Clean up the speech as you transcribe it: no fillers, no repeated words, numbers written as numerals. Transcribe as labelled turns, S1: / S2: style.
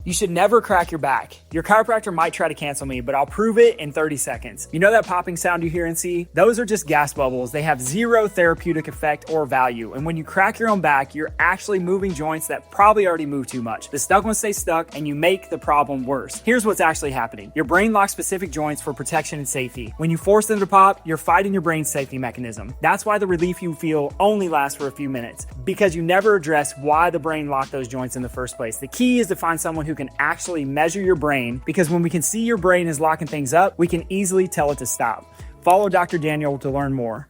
S1: You should never crack your back. Your chiropractor might try to cancel me, but I'll prove it in 30 seconds. You know that popping sound you hear and see? Those are just gas bubbles. They have zero therapeutic effect or value. And when you crack your own back, you're actually moving joints that probably already move too much. The stuck ones stay stuck and you make the problem worse. Here's what's actually happening. Your brain locks specific joints for protection and safety. When you force them to pop, you're fighting your brain's safety mechanism. That's why the relief you feel only lasts for a few minutes, because you never address why the brain locked those joints in the first place. The key is to find someone who can actually measure your brain, because when we can see your brain is locking things up, we can easily tell it to stop. Follow Dr. Daniel to learn more.